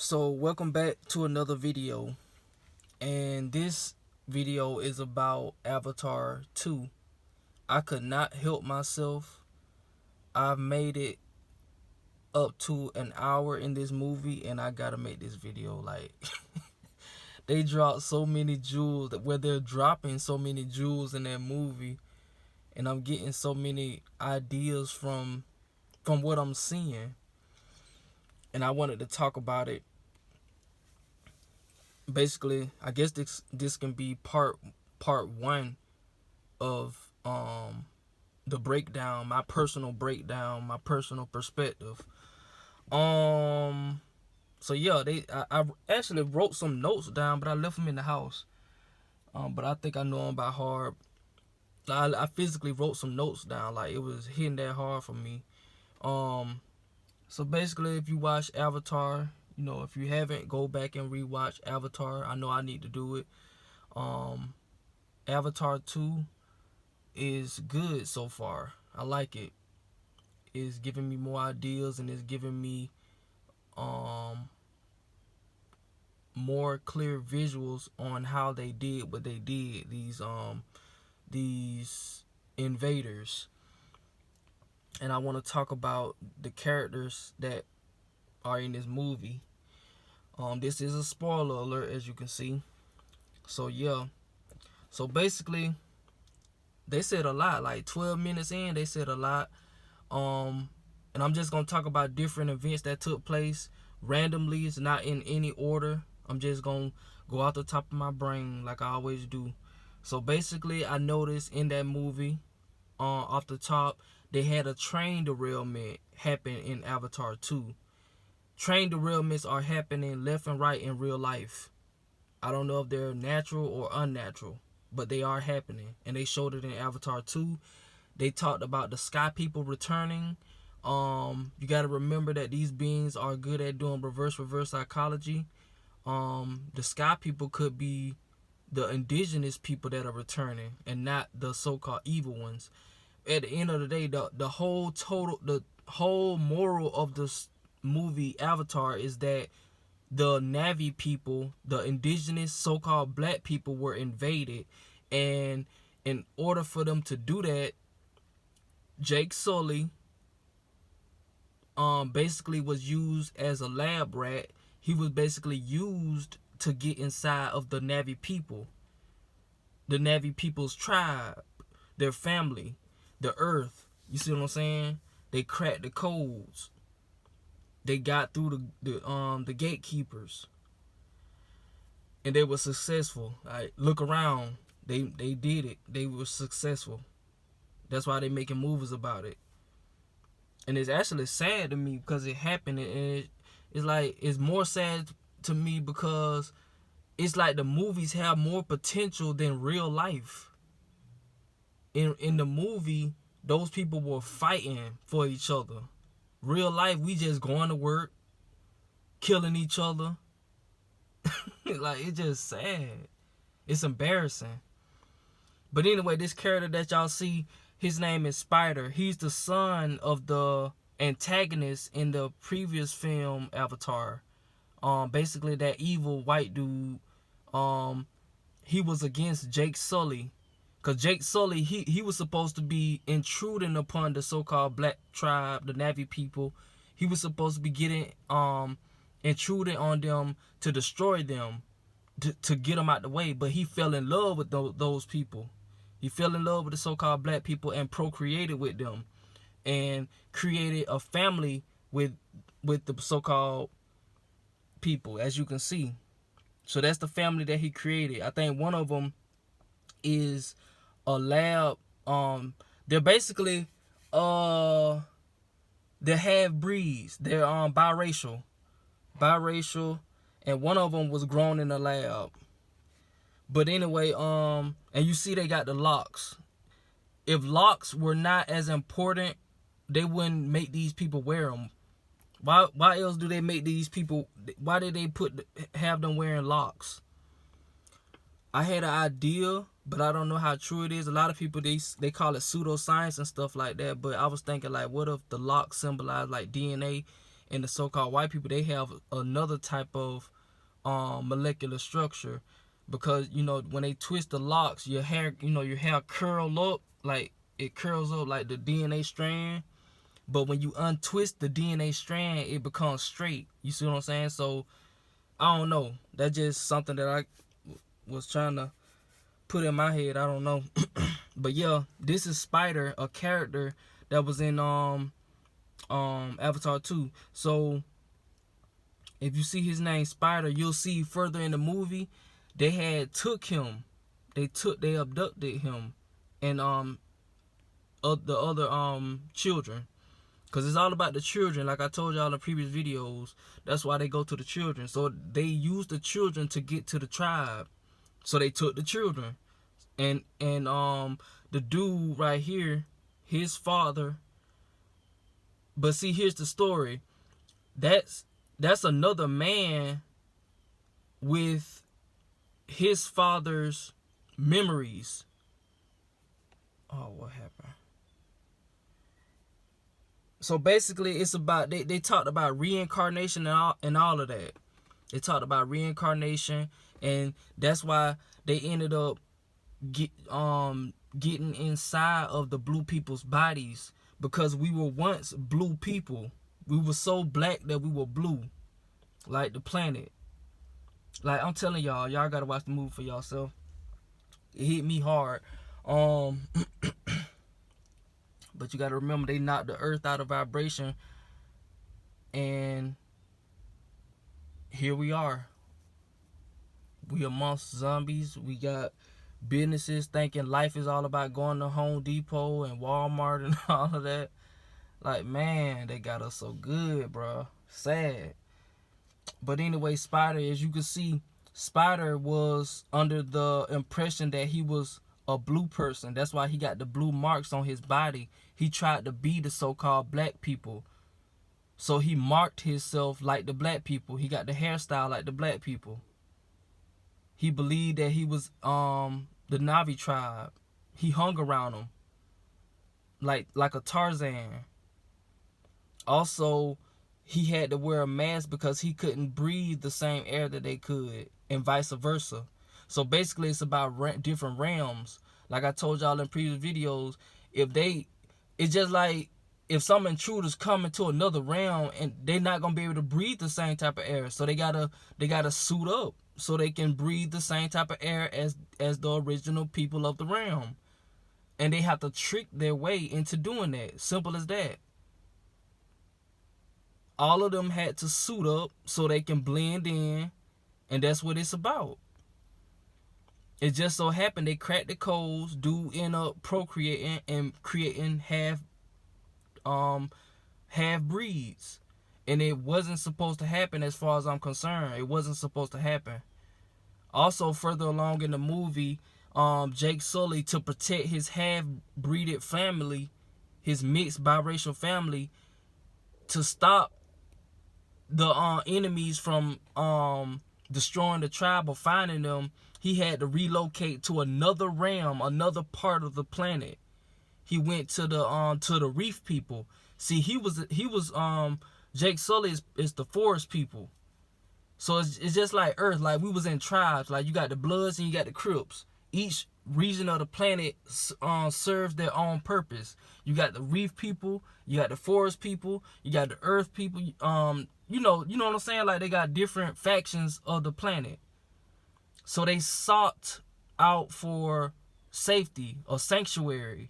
So welcome back to another video, and this video is about Avatar 2. I could not help myself. I've made it up to an hour in this movie and I gotta make this video. Like they dropped so many jewels, where they're dropping so many jewels in that movie, and I'm getting so many ideas from what I'm seeing, and I wanted to talk about it. Basically, I guess this can be part one of the breakdown, my personal breakdown, my personal perspective. So yeah, I actually wrote some notes down, but I left them in the house. But I think I know them by heart. I physically wrote some notes down, like it was hitting that hard for me. So basically, if you watch Avatar, if you haven't, go back and rewatch Avatar. I know I need to do it. Avatar 2 is good so far. I like it. It's giving me more ideas, and it's giving me more clear visuals on how they did what they did. These invaders. And I want to talk about the characters that are in this movie. This is a spoiler alert, as you can see. So yeah. So basically, they said a lot. Like 12 minutes in, they said a lot. And I'm just gonna talk about different events that took place randomly. It's not in any order. I'm just gonna go out the top of my brain like I always do. So basically, I noticed in that movie, off the top, they had a train derailment happen in Avatar 2. Train derailments are happening left and right in real life. I don't know if they're natural or unnatural, but they are happening, and they showed it in Avatar 2. They talked about the sky people returning. You got to remember that these beings are good at doing reverse psychology. The sky people could be the indigenous people that are returning, and not the so-called evil ones. At the end of the day, the whole moral of this movie Avatar is that the Na'vi people, the indigenous so-called black people, were invaded, and in order for them to do that, Jake Sully basically was used as a lab rat. He was basically used to get inside of the Na'vi people, the Na'vi people's tribe, their family, the earth. You see what I'm saying? They cracked the codes. They got through the gatekeepers, and they were successful. Like, look around. They did it. They were successful. That's why they making movies about it. And it's actually sad to me because it happened, and it's more sad to me because it's like the movies have more potential than real life. In the movie, those people were fighting for each other. Real life, we just going to work, killing each other. Like, it's just sad. It's embarrassing. But anyway, this character that y'all see, his name is Spider. He's the son of the antagonist in the previous film Avatar. Basically that evil white dude. He was against Jake Sully. Because Jake Sully, he was supposed to be intruding upon the so-called black tribe, the Na'vi people. He was supposed to be getting intruding on them to destroy them, to get them out the way. But he fell in love with those people. He fell in love with the so-called black people and procreated with them, and created a family with the so-called people, as you can see. So that's the family that he created. I think one of them is a lab. They're basically they're half breeds. They're biracial, and one of them was grown in a lab. But anyway, and you see they got the locks. If locks were not as important, they wouldn't make these people wear them. Why else do they make these people? Why did they have them wearing locks? I had an idea, but I don't know how true it is. A lot of people, they call it pseudoscience and stuff like that. But I was thinking, like, what if the locks symbolize like DNA, and the so-called white people, they have another type of molecular structure, because when they twist the locks, your hair curl up, like it curls up like the DNA strand. But when you untwist the DNA strand, it becomes straight. You see what I'm saying? So I don't know. That's just something that I was trying to put in my head. I don't know. But yeah, this is Spider, a character that was in Avatar 2. So if you see his name Spider, you'll see further in the movie they had took him. They abducted him and the other children. Because it's all about the children. Like I told y'all in previous videos, that's why they go to the children. So they use the children to get to the tribe. So they took the children. And the dude right here, his father. But see, here's the story. That's another man with his father's memories. Oh, what happened? So basically, it's about they talked about reincarnation and all of that. They talked about reincarnation, and that's why they ended up getting inside of the blue people's bodies, because we were once blue people. We were so black that we were blue, like the planet. Like I'm telling y'all gotta watch the movie for yourself. It hit me hard. But you got to remember, they knocked the earth out of vibration. And here we are. We amongst zombies. We got businesses thinking life is all about going to Home Depot and Walmart and all of that. Like, man, they got us so good, bro. Sad. But anyway, Spider, as you can see, Spider was under the impression that he was a blue person. That's why he got the blue marks on his body. He tried to be the so-called black people. So he marked himself like the black people. He got the hairstyle like the black people. He believed that he was the Navi tribe. He hung around them like a Tarzan. Also, he had to wear a mask because he couldn't breathe the same air that they could, and vice versa. So basically, it's about different realms. Like I told y'all in previous videos, it's just like if some intruders come into another realm and they're not gonna be able to breathe the same type of air, so they gotta suit up so they can breathe the same type of air as the original people of the realm, and they have to trick their way into doing that. Simple as that. All of them had to suit up so they can blend in, and that's what it's about. It just so happened they cracked the codes, do end up procreating and creating half breeds. And it wasn't supposed to happen as far as I'm concerned. It wasn't supposed to happen. Also, further along in the movie, Jake Sully, to protect his half-breeded family, his mixed biracial family, to stop the enemies from destroying the tribe or finding them, he had to relocate to another realm, another part of the planet. He went to the reef people. See, he was Jake Sully is the forest people. So it's just like Earth. Like, we was in tribes. Like, you got the Bloods and you got the Crips. Each region of the planet serves their own purpose. You got the reef people, you got the forest people, you got the Earth people. You know what I'm saying? Like, they got different factions of the planet. So they sought out for safety or sanctuary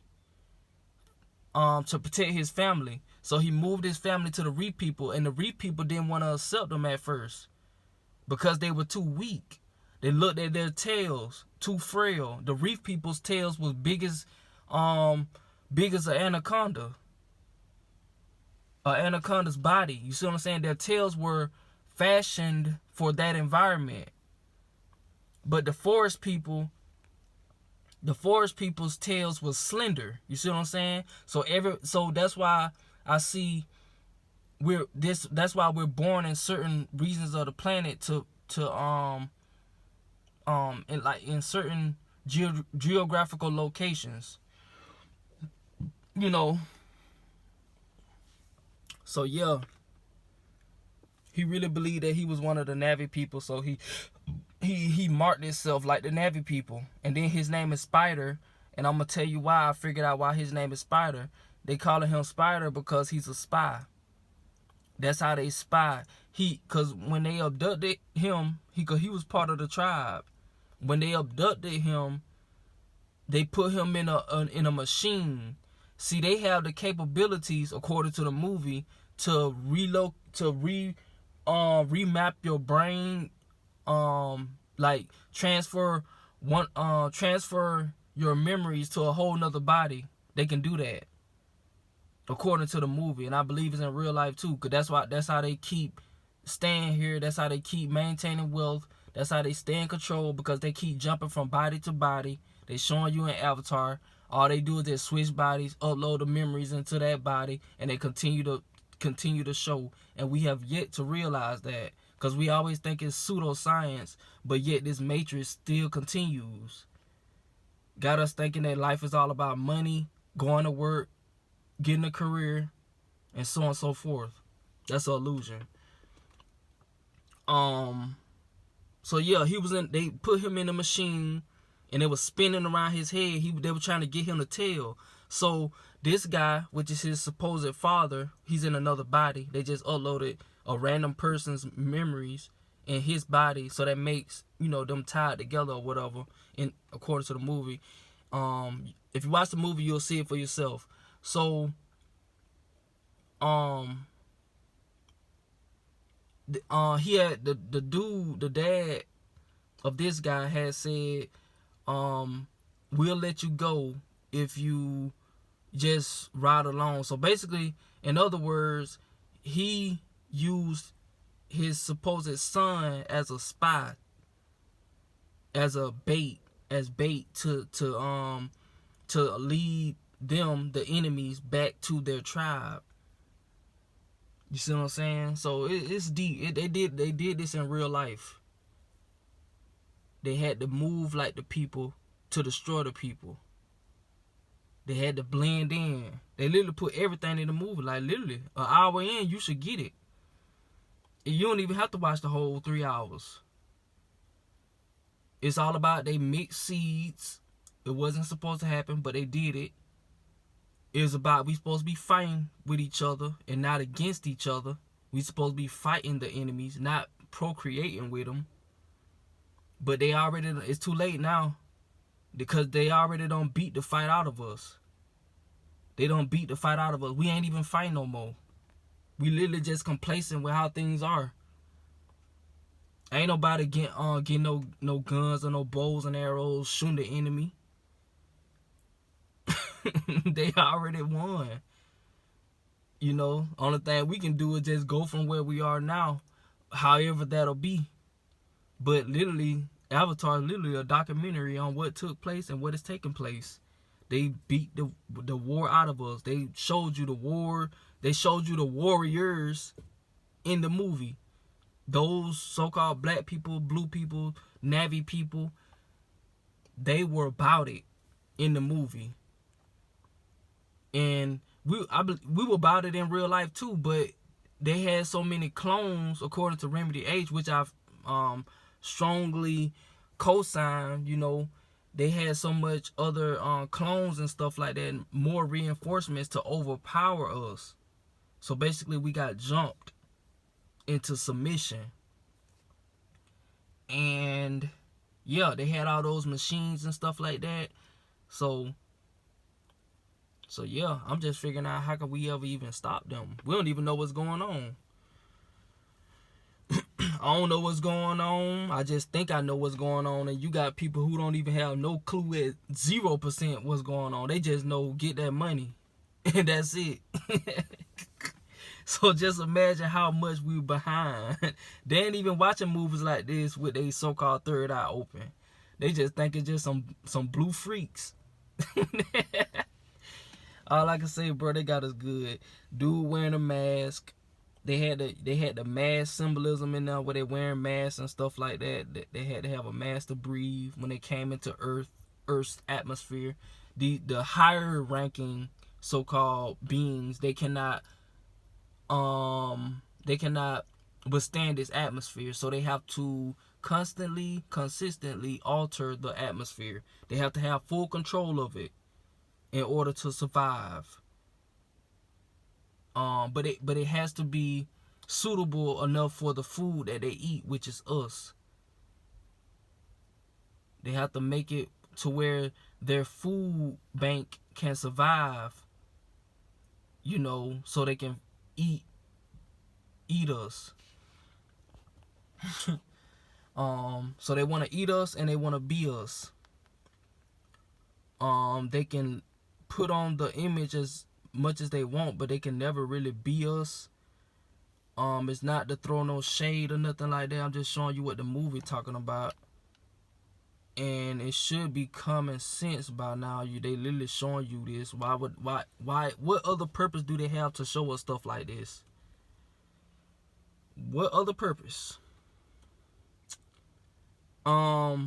to protect his family. So he moved his family to the reef people, and the reef people didn't want to accept them at first because they were too weak. They looked at their tails, too frail. The reef people's tails was big as an anaconda. An anaconda's body. You see what I'm saying? Their tails were fashioned for that environment. But the forest people's tails was slender. You see what I'm saying? So that's why I see that's why we're born in certain regions of the planet in certain geographical locations. So yeah. He really believed that he was one of the Na'vi people, so he marked himself like the Na'vi people. And then his name is Spider, and I'm gonna tell you why. I figured out why his name is Spider. They calling him Spider because he's a spy. That's how they spy. Cause when they abducted him, he was part of the tribe. When they abducted him, they put him in a machine. See, they have the capabilities, according to the movie, to remap your brain, like transfer your memories to a whole nother body. They can do that, according to the movie, and I believe it's in real life too. Cause that's how they keep staying here. That's how they keep maintaining wealth. That's how they stay in control, because they keep jumping from body to body. They showing you an avatar. All they do is they switch bodies, upload the memories into that body, and they continue to show. And we have yet to realize that, because we always think it's pseudoscience, but yet this matrix still continues. Got us thinking that life is all about money, going to work, getting a career, and so on and so forth. That's an illusion. So yeah, they put him in a machine, and it was spinning around his head. They were trying to get him to tell. So this guy, which is his supposed father, he's in another body. They just uploaded a random person's memories in his body, so that makes, them tied together or whatever, according to the movie. If you watch the movie, you'll see it for yourself. So he had the dad of this guy had said, we'll let you go if you just ride along. So basically, in other words, he used his supposed son as a spy, as bait to lead them, the enemies, back to their tribe. You see what I'm saying? So it's deep. They did this in real life. They had to move like the people to destroy the people. They had to blend in. They literally put everything in the movie. Like, literally, an hour in, you should get it. You don't even have to watch the whole 3 hours. It's all about they mixed seeds. It wasn't supposed to happen, but they did it. It was about, we supposed to be fighting with each other and not against each other. We supposed to be fighting the enemies, not procreating with them. But it's too late now, because they already don't beat the fight out of us. They don't beat the fight out of us. We ain't even fighting no more. We literally just complacent with how things are. Ain't nobody get no guns or no bows and arrows shooting the enemy. They already won. Only thing we can do is just go from where we are now, however that'll be. But literally, Avatar is literally a documentary on what took place and what is taking place. They beat the war out of us. They showed you the war. They showed you the warriors in the movie. Those so-called black people, blue people, Na'vi people, they were about it in the movie. And we were about it in real life too, but they had so many clones, according to Remedy H, which I've strongly co-signed. They had so much other clones and stuff like that, and more reinforcements to overpower us. So basically, we got jumped into submission. And yeah, they had all those machines and stuff like that. So yeah, I'm just figuring out, how can we ever even stop them? We don't even know what's going on. I don't know what's going on. I just think I know what's going on. And you got people who don't even have no clue at 0% what's going on. They just know, get that money. And that's it. So just imagine how much we behind. They ain't even watching movies like this with a so-called third eye open. They just think it's just some blue freaks. All I can say, bro, they got us good. Dude wearing a mask. They had the mask symbolism in there, where they wearing masks and stuff like that. They had to have a mask to breathe when they came into Earth's atmosphere. The higher ranking so-called beings, they cannot withstand this atmosphere. So they have to consistently alter the atmosphere. They have to have full control of it in order to survive. But it has to be suitable enough for the food that they eat, which is us. They have to make it to where their food bank can survive, you know, so they can eat us. So they want to eat us and they want to be us. They can put on the image as much as they want, but they can never really be us. It's not to throw no shade or nothing like that. I'm just showing you what the movie talking about. And it should be common sense by now. They literally showing you this. Why? What other purpose do they have to show us stuff like this? What other purpose? What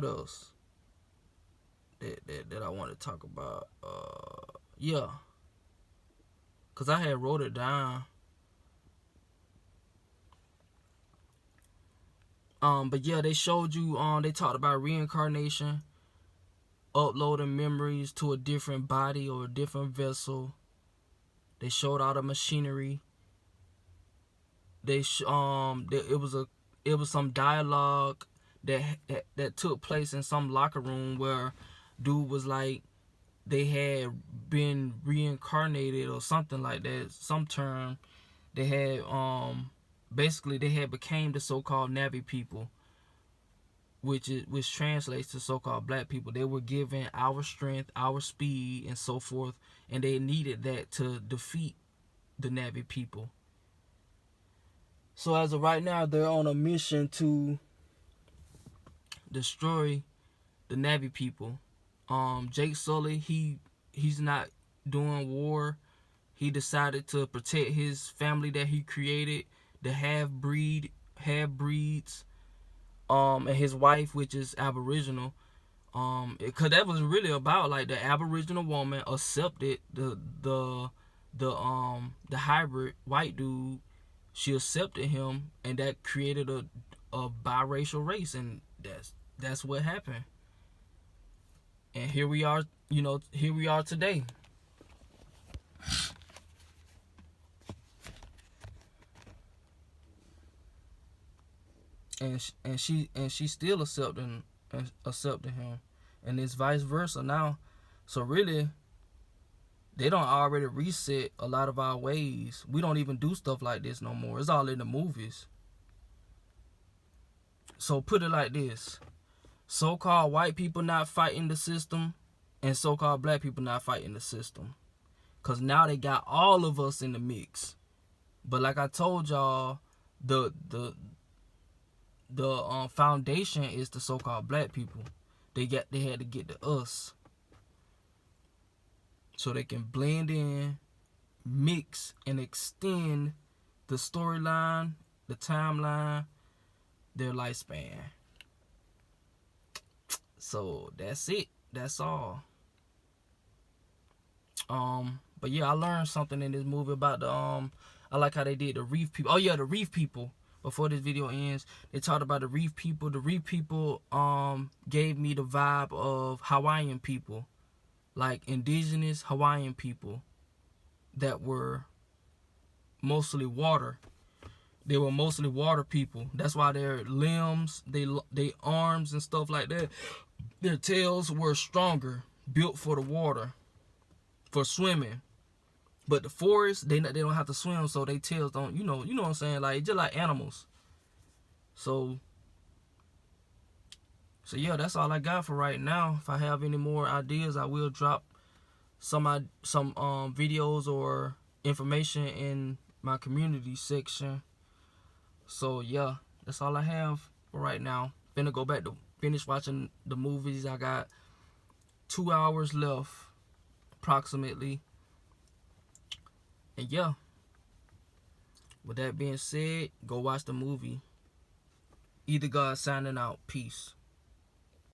else that I want to talk about? Yeah, cause I had wrote it down. But yeah, they showed you. They talked about reincarnation, uploading memories to a different body or a different vessel. They showed all the machinery. It was some dialogue that took place in some locker room where dude was like, they had been reincarnated or something like that, some term. They had basically they had became the so-called Na'vi people, which translates to so-called black people. They were given our strength, our speed, and so forth, and they needed that to defeat the Na'vi people. So as of right now, they're on a mission to destroy the Na'vi people. Jake Sully, he's not doing war. He decided to protect his family that he created, the half-breeds, and his wife, which is Aboriginal. Cause that was really about like the Aboriginal woman accepted the hybrid white dude. She accepted him, and that created a biracial race, and that's what happened. And here we are, here we are today. And she still accepting him, and it's vice versa now. So really, they don't already reset a lot of our ways. We don't even do stuff like this no more. It's all in the movies. So put it like this: so-called white people not fighting the system, and so-called black people not fighting the system. Cause now they got all of us in the mix. But like I told y'all, the foundation is the so-called black people. They had to get to us so they can blend in, mix, and extend the storyline, the timeline, their lifespan. So that's it. That's all. But yeah, I learned something in this movie about the I like how they did the reef people. Oh yeah, the reef people. Before this video ends, they talked about the reef people. The reef people gave me the vibe of Hawaiian people, like indigenous Hawaiian people that were mostly water. They were mostly water people. That's why their limbs, they arms and stuff like that, their tails were stronger, built for the water, for swimming. But the forest, they don't have to swim, so their tails don't, you know what I'm saying? Like, just like animals. So yeah, that's all I got for right now. If I have any more ideas, I will drop some videos or information in my community section. So yeah, that's all I have for right now. Finna go back to finish watching the movies. I got 2 hours left, approximately. And yeah, with that being said, go watch the movie. Either God signing out. Peace.